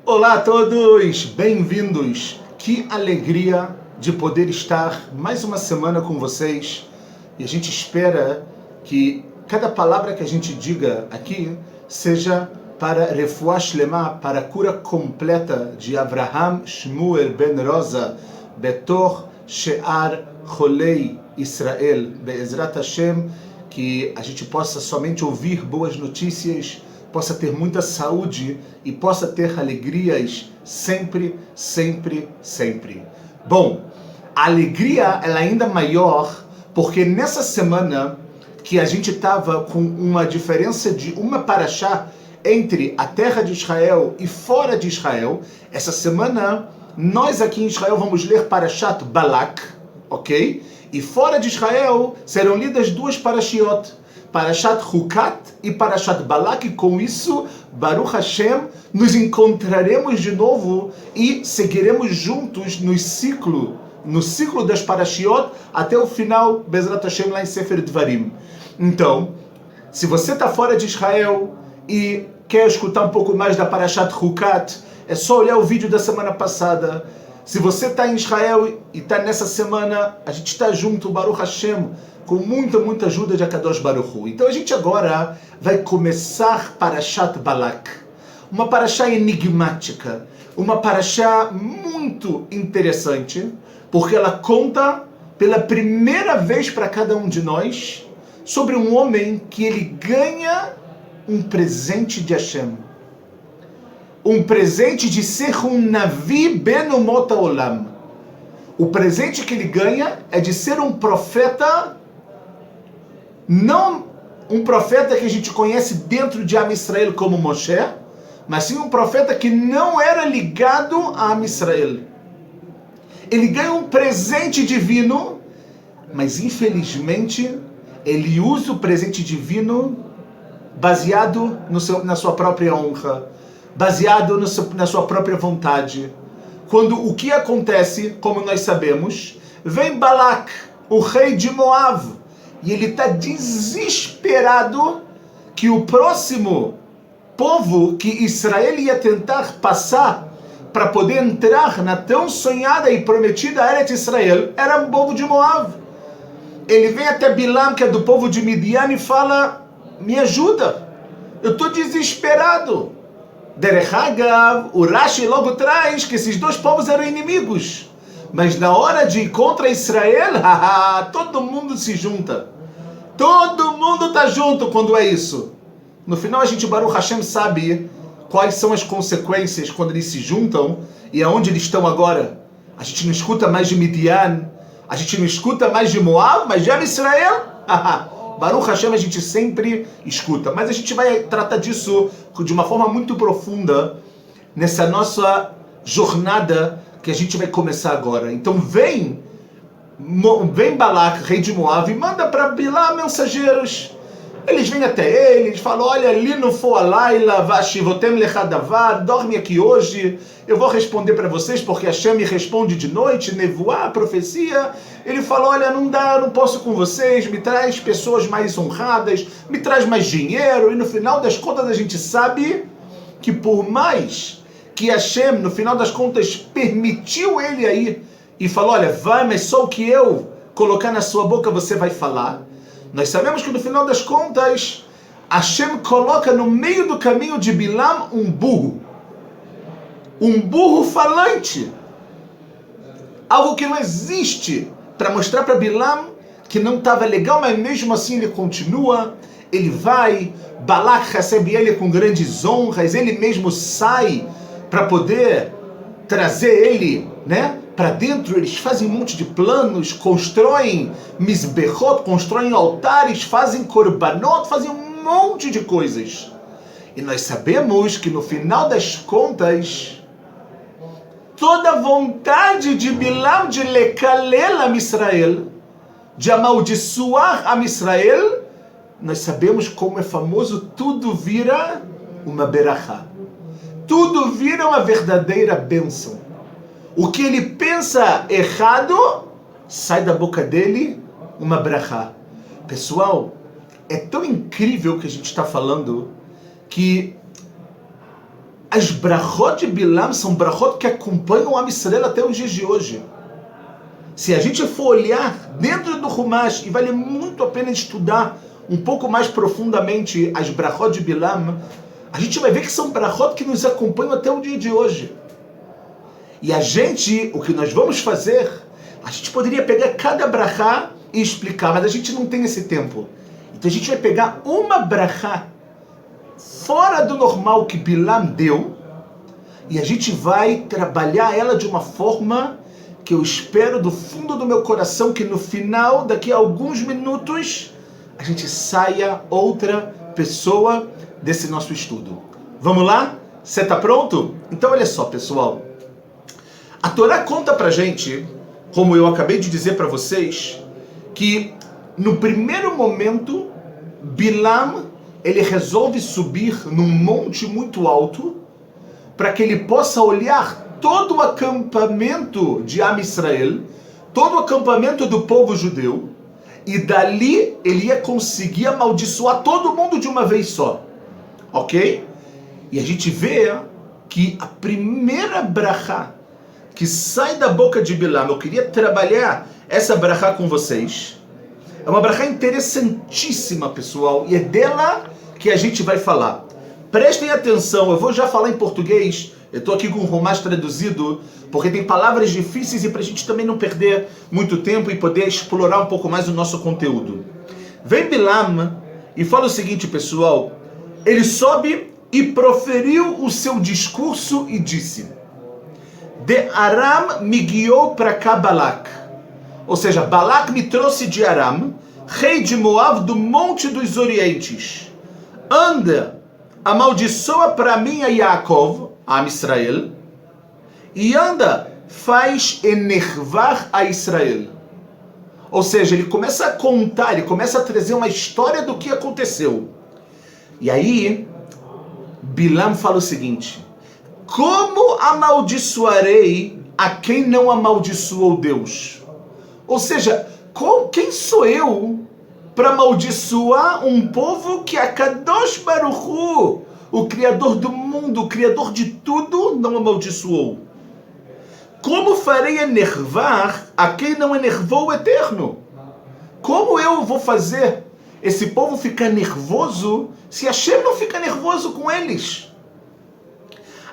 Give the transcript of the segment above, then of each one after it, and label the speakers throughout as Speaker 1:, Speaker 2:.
Speaker 1: Olá a todos, bem-vindos! Que alegria de poder estar mais uma semana com vocês e a gente espera que cada palavra que a gente diga aqui seja para Refuah Shlema, para a cura completa de Avraham Shmuel Ben Rosa, Betor She'ar Cholei Israel, Be'ezrat Hashem, que a gente possa somente ouvir boas notícias, possa ter muita saúde e possa ter alegrias sempre, sempre, sempre. Bom, a alegria ela é ainda maior porque nessa semana que a gente estava com uma diferença de uma paraxá entre a terra de Israel e fora de Israel, essa semana nós aqui em Israel vamos ler Parashat Balak, ok? E fora de Israel serão lidas duas parashiot, Parashat Hukat e Parashat Balak, e com isso, Baruch Hashem, nos encontraremos de novo e seguiremos juntos no ciclo das Parashiot até o final, Bezrat Hashem, lá em Sefer Dvarim. Então, se você está fora de Israel e quer escutar um pouco mais da Parashat Hukat, é só olhar o vídeo da semana passada. Se você está em Israel e está nessa semana, a gente está junto, Baruch Hashem, com muita ajuda de Akadosh Baruch Hu. Então a gente agora vai começar Parashat Balak. Uma parashá enigmática, uma parashá muito interessante, porque ela conta pela primeira vez para cada um de nós sobre um homem que ele ganha um presente de Hashem. Um presente de ser um Navi ben umot haolam. O presente que ele ganha é de ser um profeta, não um profeta que a gente conhece dentro de Am Israel como Moshe, mas sim um profeta que não era ligado a Am Israel. Ele ganha um presente divino, mas infelizmente ele usa o presente divino baseado na sua própria honra, baseado na sua própria vontade. Quando o que acontece, como nós sabemos, vem Balak, o rei de Moab, e ele está desesperado que o próximo povo que Israel ia tentar passar para poder entrar na tão sonhada e prometida Eretz Israel era o povo de Moab. Ele vem até Bilam, que é do povo de Midian, e fala: me ajuda, eu estou desesperado. Derech Hagav, o Rashi logo traz que esses dois povos eram inimigos, mas na hora de ir contra Israel, todo mundo se junta. Todo mundo está junto quando é isso. No final a gente, Baruch Hashem, sabe quais são as consequências quando eles se juntam e aonde eles estão agora. A gente não escuta mais de Midian, a gente não escuta mais de Moab, mas já de Israel, Baruch Hashem, a gente sempre escuta. Mas a gente vai tratar disso de uma forma muito profunda nessa nossa jornada que a gente vai começar agora. Então vem Balak, rei de Moab, e manda para Bilam mensageiros. Eles vêm até eles, falam: olha, ali no Foalaila, Vashivotem Lechadavar, dorme aqui hoje, eu vou responder para vocês, porque Hashem me responde de noite, nevoar, profecia. Ele fala: olha, não dá, eu não posso com vocês, me traz pessoas mais honradas, me traz mais dinheiro. E no final das contas a gente sabe que por mais que Hashem, no final das contas, permitiu ele aí e falou: olha, vai, mas só o que eu colocar na sua boca você vai falar. Nós sabemos que no final das contas, Hashem coloca no meio do caminho de Bilam um burro falante, algo que não existe, para mostrar para Bilam que não estava legal, mas mesmo assim ele continua, ele vai, Balak recebe ele com grandes honras, ele mesmo sai para poder trazer ele, né, para dentro. Eles fazem um monte de planos, constroem misbechot, constroem altares, fazem korbanot, fazem um monte de coisas. E nós sabemos que no final das contas, toda a vontade de Bilam de lekalel a Israel, de amaldiçoar a Israel, nós sabemos como é famoso, tudo vira uma berachá. Tudo vira uma verdadeira bênção. O que ele pensa errado, sai da boca dele uma berachá. Pessoal, é tão incrível o que a gente está falando, que as brachot de Bilam são brachot que acompanham o Am Yisrael até os dias de hoje. Se a gente for olhar dentro do Humash, e vale muito a pena estudar um pouco mais profundamente as brachot de Bilam, a gente vai ver que são brachot que nos acompanham até o dia de hoje. E a gente, o que nós vamos fazer, a gente poderia pegar cada brachá e explicar, mas a gente não tem esse tempo. Então a gente vai pegar uma brachá fora do normal que Bilam deu, e a gente vai trabalhar ela de uma forma que eu espero do fundo do meu coração que no final, daqui a alguns minutos, a gente saia outra pessoa desse nosso estudo. Vamos lá? Você está pronto? Então olha só, pessoal. A Torá conta pra gente, como eu acabei de dizer para vocês, que no primeiro momento, Bilam, ele resolve subir num monte muito alto para que ele possa olhar todo o acampamento de Am Yisrael, todo o acampamento do povo judeu, e dali ele ia conseguir amaldiçoar todo mundo de uma vez só. Ok? E a gente vê que a primeira brachá que sai da boca de Bilam, eu queria trabalhar essa brachá com vocês, é uma brachá interessantíssima, pessoal, e é dela que a gente vai falar. Prestem atenção, eu vou já falar em português, eu estou aqui com o Humash traduzido, porque tem palavras difíceis e para a gente também não perder muito tempo e poder explorar um pouco mais o nosso conteúdo. Vem Bilam e fala o seguinte, pessoal, ele sobe e proferiu o seu discurso e disse: de Aram me guiou para cá Balak. Ou seja, Balak me trouxe de Aram, rei de Moab, do Monte dos Orientes. Anda, amaldiçoa para mim a Yaakov, a Israel, e anda, faz enervar a Israel. Ou seja, ele começa a contar, ele começa a trazer uma história do que aconteceu. E aí, Bilam fala o seguinte: como amaldiçoarei a quem não amaldiçoou Deus? Ou seja, quem sou eu para amaldiçoar um povo que a Kadosh Baruch Hu, o Criador do mundo, o Criador de tudo, não amaldiçoou? Como farei enervar a quem não enervou o Eterno? Como eu vou fazer esse povo ficar nervoso se Hashem não fica nervoso com eles?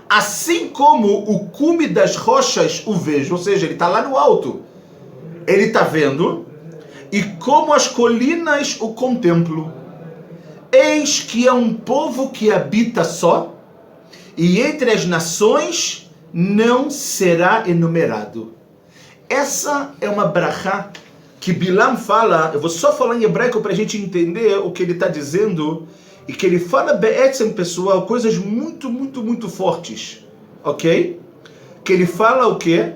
Speaker 1: Assim como o cume das rochas o vejo, ou seja, ele está lá no alto, ele está vendo, e como as colinas o contemplo. Eis que é um povo que habita só, e entre as nações não será enumerado. Essa é uma brachá que Bilam fala, eu vou só falar em hebraico para a gente entender o que ele está dizendo, e que ele fala, be'etzem, pessoal, coisas muito, muito, muito fortes, ok? Que ele fala o quê?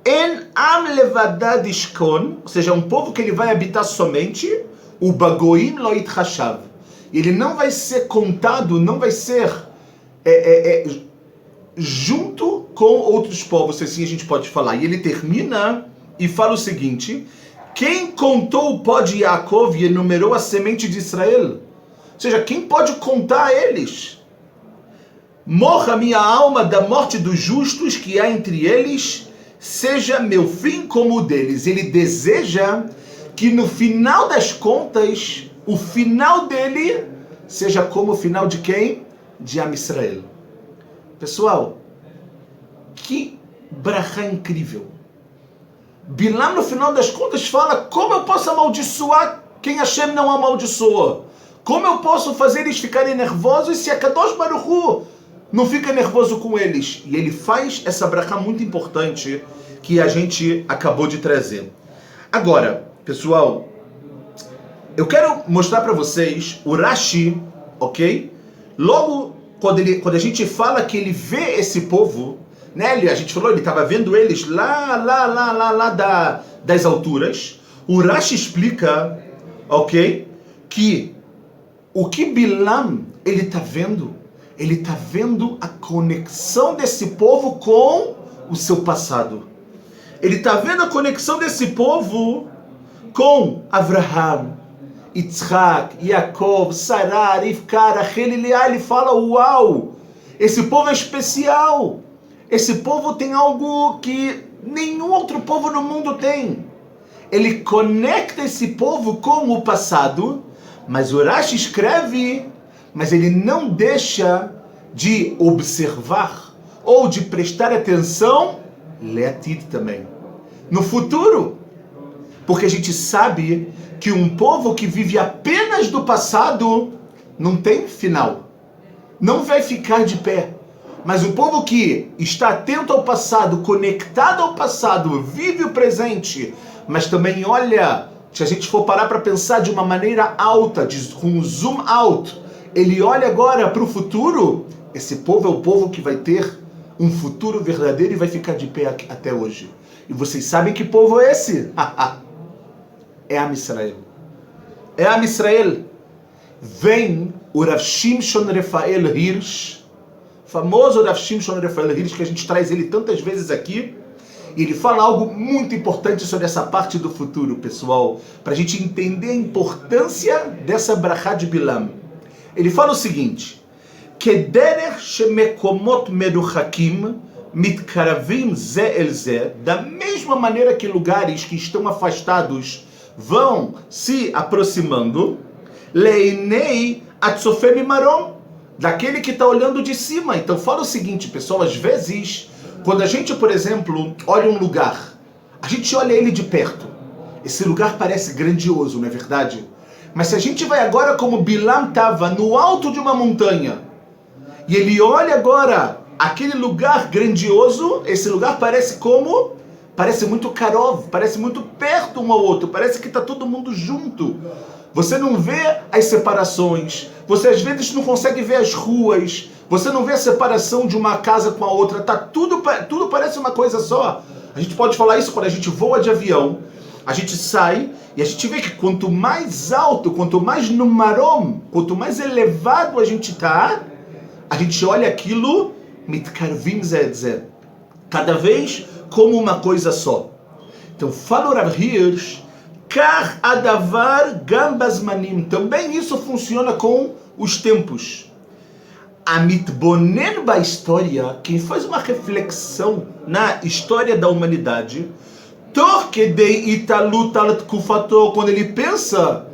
Speaker 1: En am levadad ishkon, ou seja, um povo que ele vai habitar somente, o bagoim lo itchashav. Ele não vai ser contado, não vai ser junto com outros povos, assim a gente pode falar. E ele termina e fala o seguinte: quem contou o pó de Yaakov e enumerou a semente de Israel? Ou seja, quem pode contar eles? Morra minha alma da morte dos justos que há entre eles, seja meu fim como o deles. Ele deseja que no final das contas, o final dele seja como o final de quem? De Am Yisrael. Pessoal, que brachá incrível. Bilam no final das contas fala: como eu posso amaldiçoar quem Hashem não amaldiçoou? Como eu posso fazer eles ficarem nervosos se a Kadosh Baruch Hu não fica nervoso com eles? E ele faz essa brachá muito importante que a gente acabou de trazer. Agora, pessoal, eu quero mostrar para vocês o Rashi, ok? Logo, quando a gente fala que ele vê esse povo, né? A gente falou, ele estava vendo eles lá das alturas. O Rashi explica, ok? Que o que Bilam Ele está vendo a conexão desse povo com o seu passado. Ele está vendo a conexão desse povo com Abraham, Yitzhak, Yaakov, Sarah, Rivka, Rachel e Leá. Ele fala, uau, esse povo é especial. Esse povo tem algo que nenhum outro povo no mundo tem. Ele conecta esse povo com o passado, mas o Rashi escreve, mas ele não deixa de observar ou de prestar atenção Leatid também, no futuro. Porque a gente sabe que um povo que vive apenas do passado não tem final, não vai ficar de pé. Mas o povo que está atento ao passado, conectado ao passado, vive o presente, mas também olha, se a gente for parar para pensar de uma maneira alta, com um zoom out, ele olha agora para o futuro. Esse povo é o povo que vai ter um futuro verdadeiro e vai ficar de pé até hoje. E vocês sabem que povo é esse? É Am Israel. É Am Israel. Vem o Rav Shimshon Rafael Hirsch, famoso Rav Shimshon Rafael Hirsch, que a gente traz ele tantas vezes aqui, e ele fala algo muito importante sobre essa parte do futuro, pessoal, para a gente entender a importância dessa brachá de Bilam. Ele fala o seguinte: Kederech shemekomot meruchakim mitkaravim ze el ze, da mesma maneira que lugares que estão afastados vão se aproximando, leinei atzofem marom, daquele que está olhando de cima. Então fala o seguinte, pessoal, às vezes, quando a gente, por exemplo, olha um lugar, a gente olha ele de perto, esse lugar parece grandioso, não é verdade? Mas se a gente vai agora como Bilam estava, no alto de uma montanha, e ele olha agora aquele lugar grandioso, esse lugar parece muito karov, parece muito perto um ao outro, parece que está todo mundo junto. Você não vê as separações, você às vezes não consegue ver as ruas, você não vê a separação de uma casa com a outra, tudo parece uma coisa só. A gente pode falar isso quando a gente voa de avião, a gente sai e a gente vê que quanto mais alto, quanto mais no marom, quanto mais elevado a gente está, a gente olha aquilo, mitkarvim zed, cada vez como uma coisa só. Então fala o Rav Hirsch, kach adavar gam bazmanim, também isso funciona com os tempos. A mitbonen ba história, quem faz uma reflexão na história da humanidade, tor kedei italut al tkufato, quando ele pensa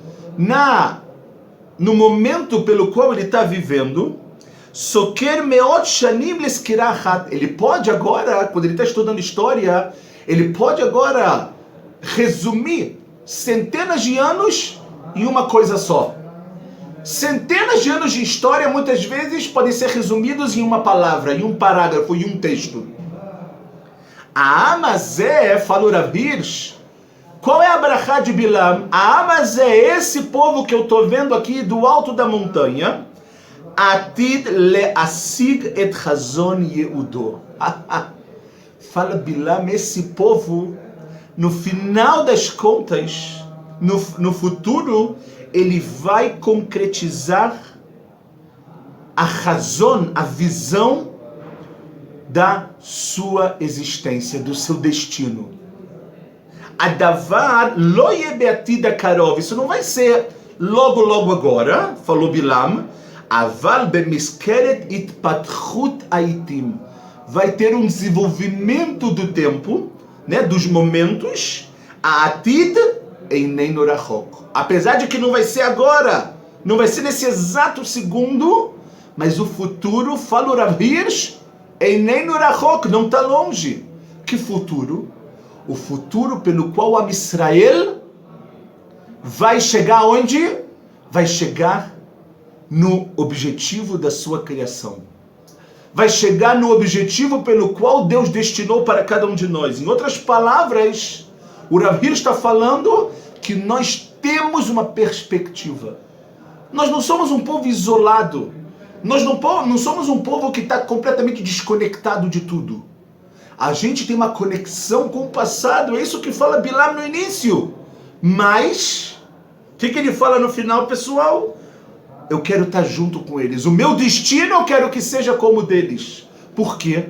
Speaker 1: no momento pelo qual ele está vivendo, soker meot shanim leskirachat, ele pode agora, quando ele está estudando história, ele pode agora resumir centenas de anos em uma coisa só. Centenas de anos de história muitas vezes podem ser resumidos em uma palavra, em um parágrafo, em um texto. A Amazé, falou Rav Hirsch, qual é a brachá de Bilam? A Amazé é esse povo que eu estou vendo aqui do alto da montanha, Atid leasig et chazon Yehudo. Fala Bilam, esse povo, no final das contas, no futuro, ele vai concretizar a razão, a visão da sua existência, do seu destino. Adavar lo yebeatida karov, isso não vai ser logo agora, falou Bilam, aval bemiskeret itpatchut aitim, vai ter um desenvolvimento do tempo, né, dos momentos, a atid einei norachok. Apesar de que não vai ser agora, não vai ser nesse exato segundo, mas o futuro, fala o Rav Hirsch, einei norachok, não está longe. Que futuro? O futuro pelo qual Am Israel vai chegar onde? Vai chegar no objetivo da sua criação. Vai chegar no objetivo pelo qual Deus destinou para cada um de nós. Em outras palavras, o Rav Hirsch está falando que nós temos uma perspectiva. Nós não somos um povo isolado. Nós não somos um povo que está completamente desconectado de tudo. A gente tem uma conexão com o passado. É isso que fala Bilam no início. Mas, o que ele fala no final, pessoal? eu quero estar junto com eles. O meu destino eu quero que seja como o deles. Por quê?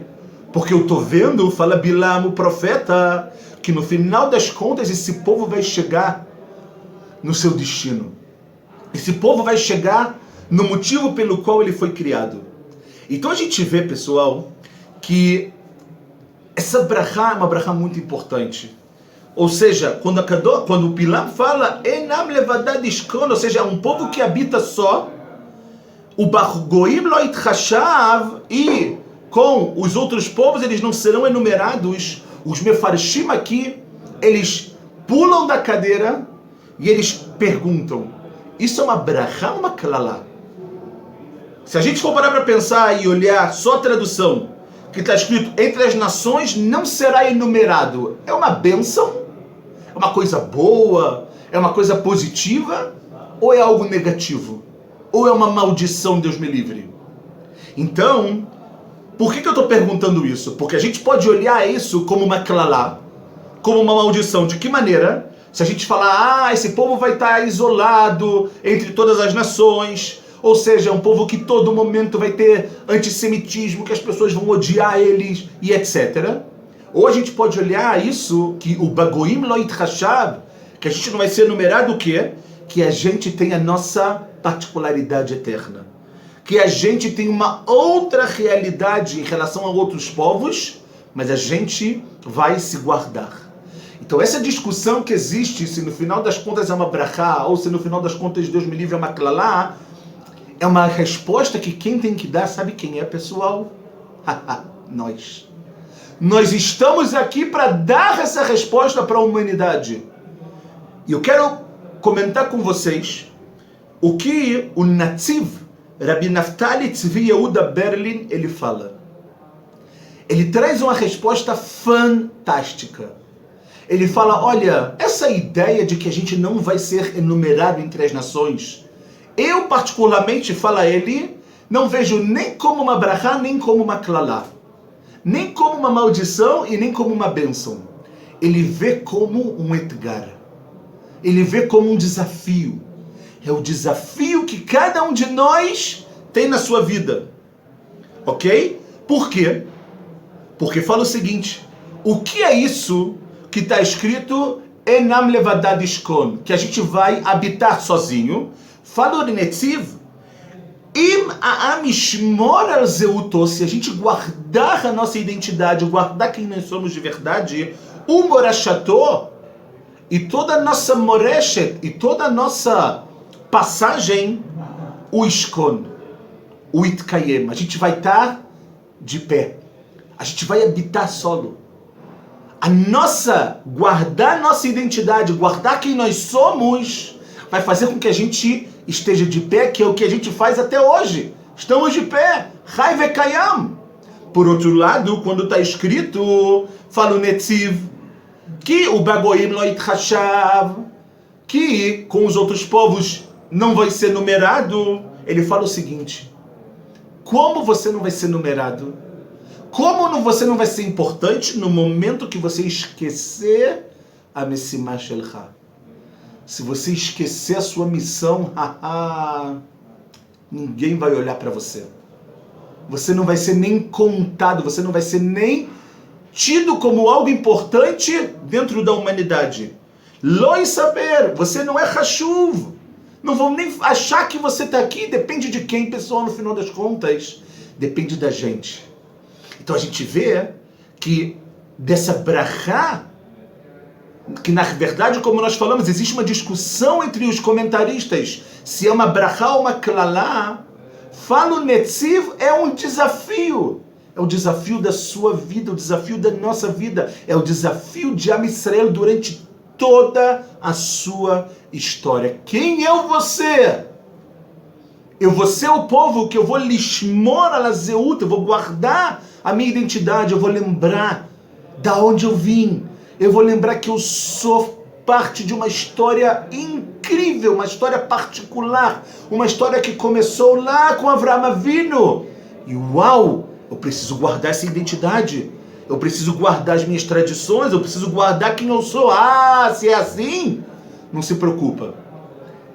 Speaker 1: Porque eu estou vendo, fala Bilam, o profeta, que no final das contas esse povo vai chegar no seu destino. Esse povo vai chegar no motivo pelo qual ele foi criado. Então a gente vê, pessoal, que essa brachá é uma brachá muito importante. Ou seja, quando o Bilam fala Enam levadad ishkon, ou seja, é um povo que habita só, o Goim lo itchashav, e com os outros povos eles não serão enumerados. Os mefarshim aqui, eles pulam da cadeira e eles perguntam, isso é uma brachá ou uma klalá? Se a gente for parar para pensar e olhar só a tradução, que está escrito, entre as nações não será enumerado, é uma bênção? É uma coisa boa? É uma coisa positiva? Ou é algo negativo? Ou é uma maldição, Deus me livre? Então, por que eu estou perguntando isso? Porque a gente pode olhar isso como uma klalá, como uma maldição. De que maneira? Se a gente falar, esse povo vai estar isolado entre todas as nações, ou seja, é um povo que todo momento vai ter antissemitismo, que as pessoas vão odiar eles e etc. Ou a gente pode olhar isso, que o Bagoim lo itchashav, que a gente não vai ser numerado o quê? Que a gente tem a nossa particularidade eterna. Que a gente tem uma outra realidade em relação a outros povos, mas a gente vai se guardar. Então essa discussão que existe, se no final das contas é uma brachá, ou se no final das contas Deus me livre é uma klalá, é uma resposta que quem tem que dar, sabe quem é, pessoal? Nós. Nós estamos aqui para dar essa resposta para a humanidade. E eu quero comentar com vocês o que o Netziv, Rabbi Naftali Tzvi Yehuda Berlin, ele fala. Ele traz uma resposta fantástica. Ele fala, olha, essa ideia de que a gente não vai ser enumerado entre as nações, eu particularmente, fala ele, não vejo nem como uma brachá, nem como uma klalá. Nem como uma maldição e nem como uma bênção. Ele vê como um etgar. Ele vê como um desafio. É o desafio que cada um de nós tem na sua vida. Ok? Por quê? Porque fala o seguinte, o que é isso que está escrito Enam levadad ishkon, que a gente vai habitar sozinho? Fala o Netziv, Im ha'am yishmor al zeuto, se a gente guardar a nossa identidade, guardar quem nós somos de verdade, o morashato, e toda a nossa moreshet, e toda a nossa passagem, o ishkon, o itkayem, a gente vai estar de pé, a gente vai habitar solo. Guardar nossa identidade, guardar quem nós somos, vai fazer com que a gente esteja de pé, que é o que a gente faz até hoje. Estamos de pé. Chai vekayam. Por outro lado, quando está escrito, fala o Netziv, que o Bagoim lo itchashav, que com os outros povos não vai ser numerado, ele fala o seguinte, como você não vai ser numerado? Como você não vai ser importante no momento que você esquecer a Mesimah Shelcha? Se você esquecer a sua missão, ninguém vai olhar para você. Você não vai ser nem contado, você não vai ser nem tido como algo importante dentro da humanidade. Lo saber, você não é Hashuv. Não vão nem achar que você está aqui. Depende de quem, pessoal, no final das contas. Depende da gente. Então a gente vê que dessa brachá, que na verdade, como nós falamos, existe uma discussão entre os comentaristas, se é uma brachá ou uma klalá. Fala o Netziv, é um desafio. É o desafio da sua vida, o desafio da nossa vida. É o desafio de Am Israel durante toda a sua história. Quem é você? Eu vou ser o povo que eu vou lishmor ala zeut, eu vou guardar a minha identidade, eu vou lembrar da onde eu vim. Eu vou lembrar que eu sou parte de uma história incrível, uma história particular, uma história que começou lá com Avraham Avinu. E uau, eu preciso guardar essa identidade, eu preciso guardar as minhas tradições, eu preciso guardar quem eu sou. Se é assim, não se preocupa.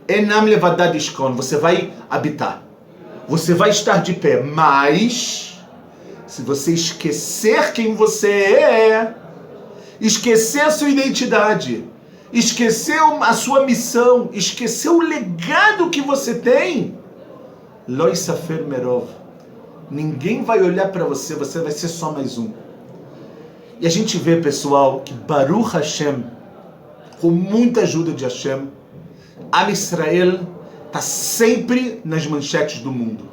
Speaker 1: Enam levadad ishkon, você vai habitar. Você vai estar de pé, mas se você esquecer quem você é, esquecer a sua identidade, esquecer a sua missão, esquecer o legado que você tem, lo isafer merov, ninguém vai olhar para você, você vai ser só mais um. E a gente vê, pessoal, que Baruch Hashem, com muita ajuda de Hashem, Am Israel está sempre nas manchetes do mundo.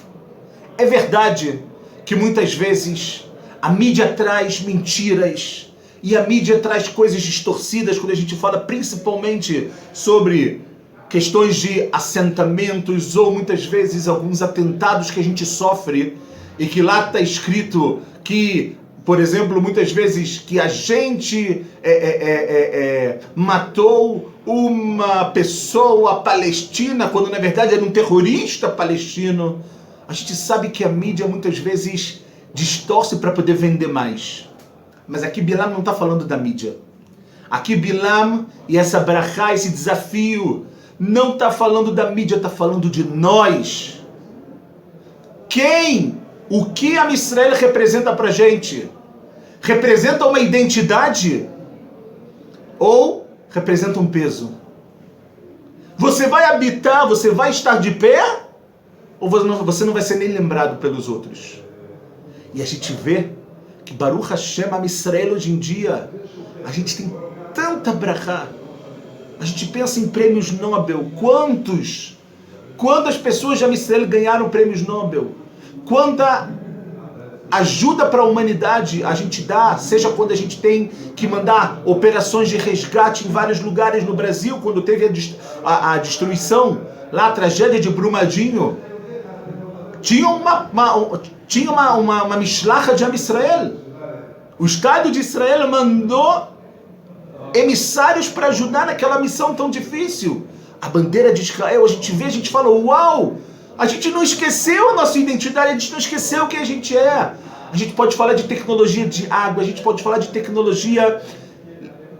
Speaker 1: É verdade que muitas vezes a mídia traz mentiras e a mídia traz coisas distorcidas quando a gente fala principalmente sobre questões de assentamentos ou muitas vezes alguns atentados que a gente sofre e que lá está escrito que, por exemplo, muitas vezes que a gente matou uma pessoa palestina quando na verdade era um terrorista palestino. A gente sabe que a mídia muitas vezes distorce para poder vender mais. Mas aqui Bilam não está falando da mídia. Aqui Bilam e essa brachá, esse desafio, não está falando da mídia, está falando de nós. O que a Israel representa para a gente? Representa uma identidade ou representa um peso? Você vai habitar, você vai estar de pé ou você não vai ser nem lembrado pelos outros? E a gente vê que Baruch Hashem, a Israel hoje em dia, a gente tem tanta brachá. A gente pensa em prêmios Nobel. Quantas pessoas de Israel ganharam prêmios Nobel? Quanta ajuda para a humanidade a gente dá, seja quando a gente tem que mandar operações de resgate em vários lugares no Brasil, quando teve a destruição, lá a tragédia de Brumadinho, tinha uma mishlacha de Am Israel. O Estado de Israel mandou emissários para ajudar naquela missão tão difícil. A bandeira de Israel, a gente vê, a gente fala, uau! A gente não esqueceu a nossa identidade, a gente não esqueceu quem a gente é. A gente pode falar de tecnologia de água, a gente pode falar de tecnologia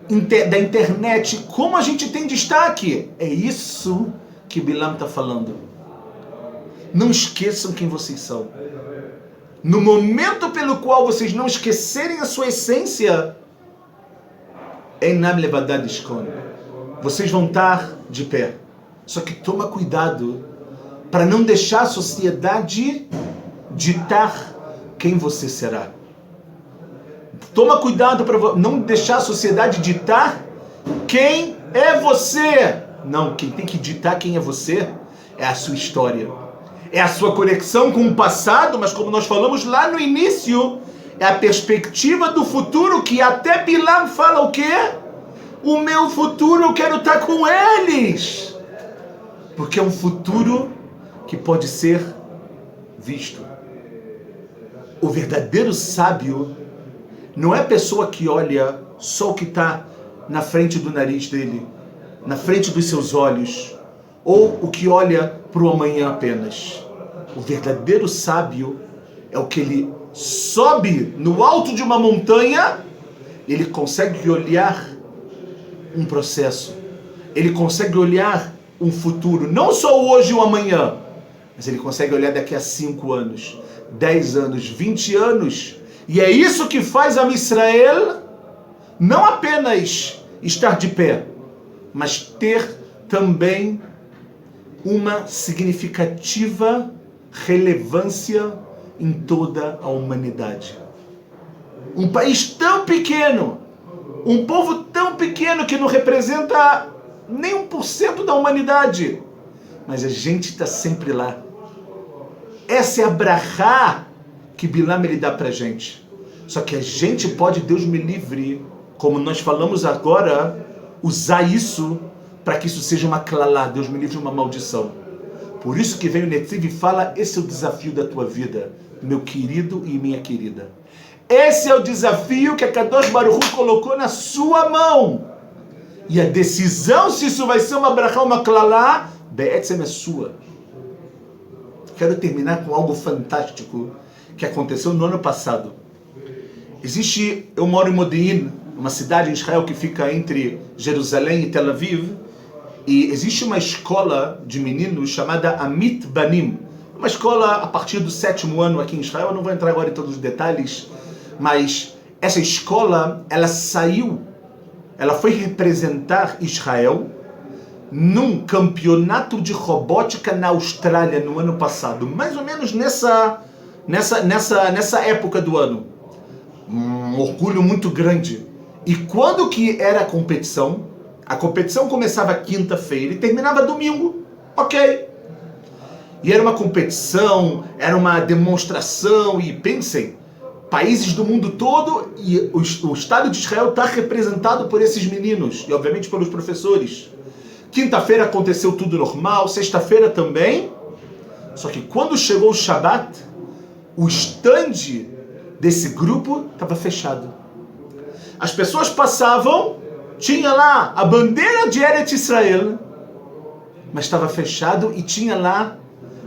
Speaker 1: da internet. Como a gente tem destaque? É isso que Bilam está falando. Não esqueçam quem vocês são. No momento pelo qual vocês não esquecerem a sua essência, Enam levadad ishkon, vocês vão estar de pé. Só que toma cuidado para não deixar a sociedade ditar quem você será. Toma cuidado para não deixar a sociedade ditar quem é você. Não, quem tem que ditar quem é você é a sua história. É a sua conexão com o passado, mas como nós falamos lá no início, é a perspectiva do futuro que até Bilam fala o quê? O meu futuro eu quero estar com eles. Porque é um futuro que pode ser visto. O verdadeiro sábio não é a pessoa que olha só o que está na frente do nariz dele, na frente dos seus olhos, ou o que olha para o amanhã apenas. O verdadeiro sábio é o que ele sobe no alto de uma montanha, ele consegue olhar um processo, ele consegue olhar um futuro, não só o hoje e o amanhã, mas ele consegue olhar daqui a 5 anos, 10 anos, 20 anos. E é isso que faz Am Israel não apenas estar de pé, mas ter também uma significativa relevância em toda a humanidade. Um país tão pequeno, um povo tão pequeno que não representa nem 1% da humanidade, mas a gente está sempre lá. Essa é a brachá que Bilam ele dá pra gente. Só que a gente pode, Deus me livre, como nós falamos agora, usar isso para que isso seja uma clalá, Deus me livre, uma maldição. Por isso que vem o Netziv e fala, esse é o desafio da tua vida, meu querido e minha querida. Esse é o desafio que a Kadosh Baruch Hu colocou na sua mão. E a decisão se isso vai ser uma brachá ou uma clalá, be'etzem é sua. Quero terminar com algo fantástico que aconteceu no ano passado. Eu moro em Modi'in, uma cidade em Israel que fica entre Jerusalém e Tel Aviv, E existe uma escola de meninos chamada Amit Banim. Uma escola a partir do 7º ano aqui em Israel. Eu não vou entrar agora em todos os detalhes, mas essa escola, ela foi representar Israel num campeonato de robótica na Austrália no ano passado, mais ou menos nessa época do ano. Um orgulho muito grande. E quando que era a competição? A competição começava quinta-feira e terminava domingo. Ok. E era uma competição, era uma demonstração, e pensem, países do mundo todo, e o Estado de Israel está representado por esses meninos, e obviamente pelos professores. Quinta-feira aconteceu tudo normal, sexta-feira também, só que quando chegou o Shabat, o stand desse grupo estava fechado. As pessoas passavam, tinha lá a bandeira de Eretz Israel, mas estava fechado e tinha lá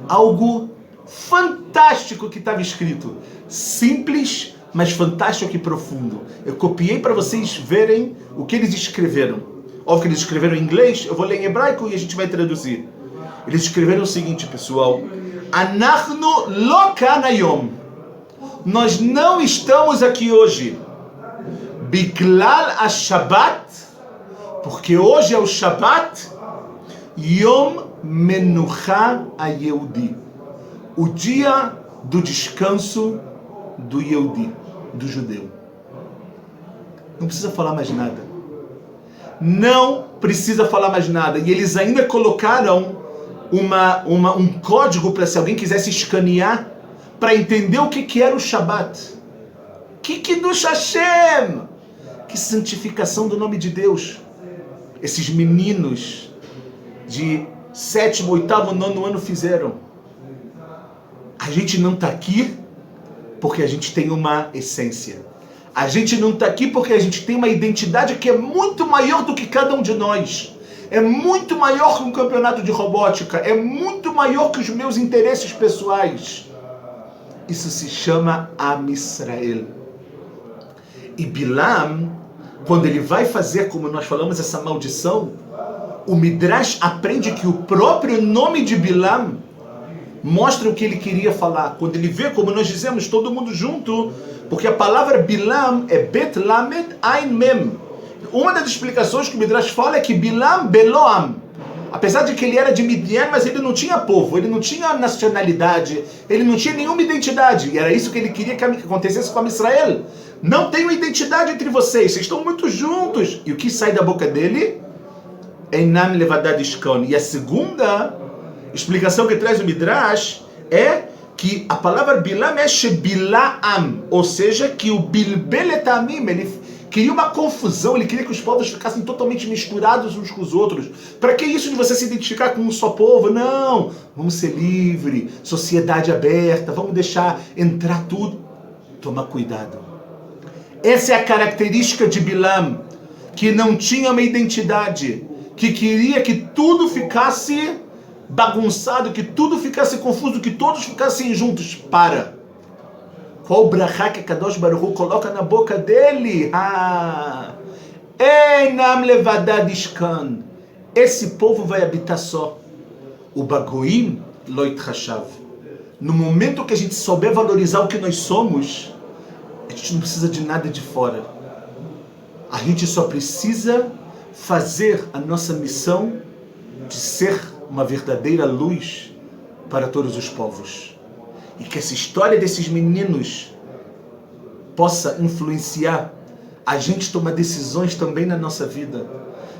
Speaker 1: algo fantástico que estava escrito. Simples, mas fantástico e profundo. Eu copiei para vocês verem o que eles escreveram. Óbvio que eles escreveram em inglês, eu vou ler em hebraico e a gente vai traduzir. Eles escreveram o seguinte, pessoal. Anachnu lo kan hayom. Nós não estamos aqui hoje. Biglal ha-Shabbat, porque hoje é o Shabbat, Yom Menucha ha-Yehudi, o dia do descanso do Yehudi, do judeu. Não precisa falar mais nada. Não precisa falar mais nada. E eles ainda colocaram um código para se alguém quisesse escanear, para entender o que era o Shabat. Que Kiddush Hashem! Que santificação do nome de Deus. Esses meninos de 7º, 8º, 9º ano fizeram. A gente não está aqui porque a gente tem uma essência. A gente não está aqui porque a gente tem uma identidade que é muito maior do que cada um de nós. É muito maior que um campeonato de robótica. É muito maior que os meus interesses pessoais. Isso se chama Am Israel. E Bilam, quando ele vai fazer, como nós falamos, essa maldição, o Midrash aprende que o próprio nome de Bilam mostra o que ele queria falar. Quando ele vê, como nós dizemos, todo mundo junto, porque a palavra Bilam é Bet Lamed Ain Mem. Uma das explicações que o Midrash fala é que Bilam Beloam, apesar de que ele era de Midian, mas ele não tinha povo, ele não tinha nacionalidade, ele não tinha nenhuma identidade. E era isso que ele queria que acontecesse com a Israel. Não tem uma identidade entre vocês estão muito juntos. E o que sai da boca dele? Einam levadad ishkon. E a segunda explicação que traz o Midrash é que a palavra Bilam é Shebilaam, ou seja, que o Bilbeletamim, ele queria uma confusão, ele queria que os povos ficassem totalmente misturados uns com os outros. Para que isso de você se identificar com um só povo? Não, vamos ser livre, sociedade aberta, vamos deixar entrar tudo. Toma cuidado. Essa é a característica de Bilam, que não tinha uma identidade, que queria que tudo ficasse bagunçado, que tudo ficasse confuso, que todos ficassem juntos. Para. Qual o brachá que Kadosh Baruch Hu coloca na boca dele? Einam levadad ishkan. Esse povo vai habitar só. O bagoim lo yitchashav. No momento que a gente souber valorizar o que nós somos, a gente não precisa de nada de fora. A gente só precisa fazer a nossa missão de ser uma verdadeira luz para todos os povos. E que essa história desses meninos possa influenciar a gente tomar decisões também na nossa vida.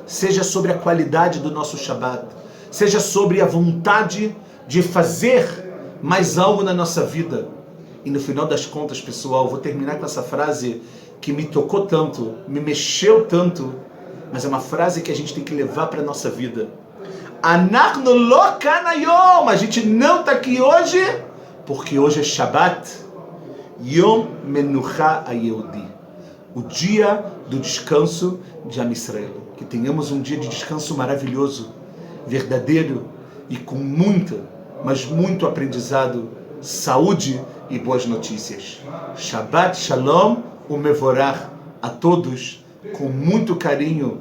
Speaker 1: Seja sobre a qualidade do nosso Shabbat, seja sobre a vontade de fazer mais algo na nossa vida. E no final das contas, pessoal, vou terminar com essa frase que me tocou tanto, me mexeu tanto, mas é uma frase que a gente tem que levar para a nossa vida. Anachnu lo kan hayom. A gente não está aqui hoje porque hoje é Shabbat, Yom Menucha ha-Yehudi, o dia do descanso de Am Israel. Que tenhamos um dia de descanso maravilhoso, verdadeiro e com muito, mas muito aprendizado, saúde e boas notícias. Shabbat Shalom umevorach a todos, com muito carinho,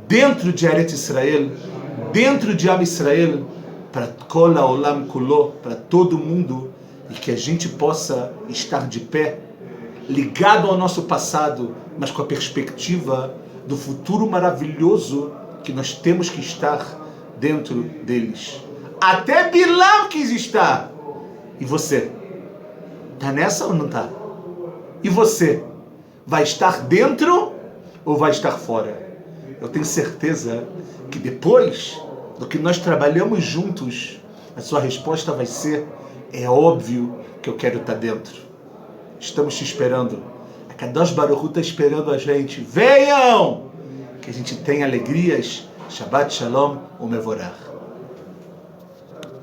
Speaker 1: dentro de Eretz Israel, dentro de Am Israel, para Kol Haolam Kulo, para todo mundo, e que a gente possa estar de pé, ligado ao nosso passado, mas com a perspectiva do futuro maravilhoso que nós temos que estar dentro deles. Até Bilam quis estar. E você? Tá nessa ou não tá? E você? Vai estar dentro ou vai estar fora? Eu tenho certeza que depois do que nós trabalhamos juntos, a sua resposta vai ser: é óbvio que eu quero estar dentro. Estamos te esperando. A Kadosh Baruch Hu está esperando a gente. Venham! Que a gente tenha alegrias. Shabbat Shalom, Umevorach.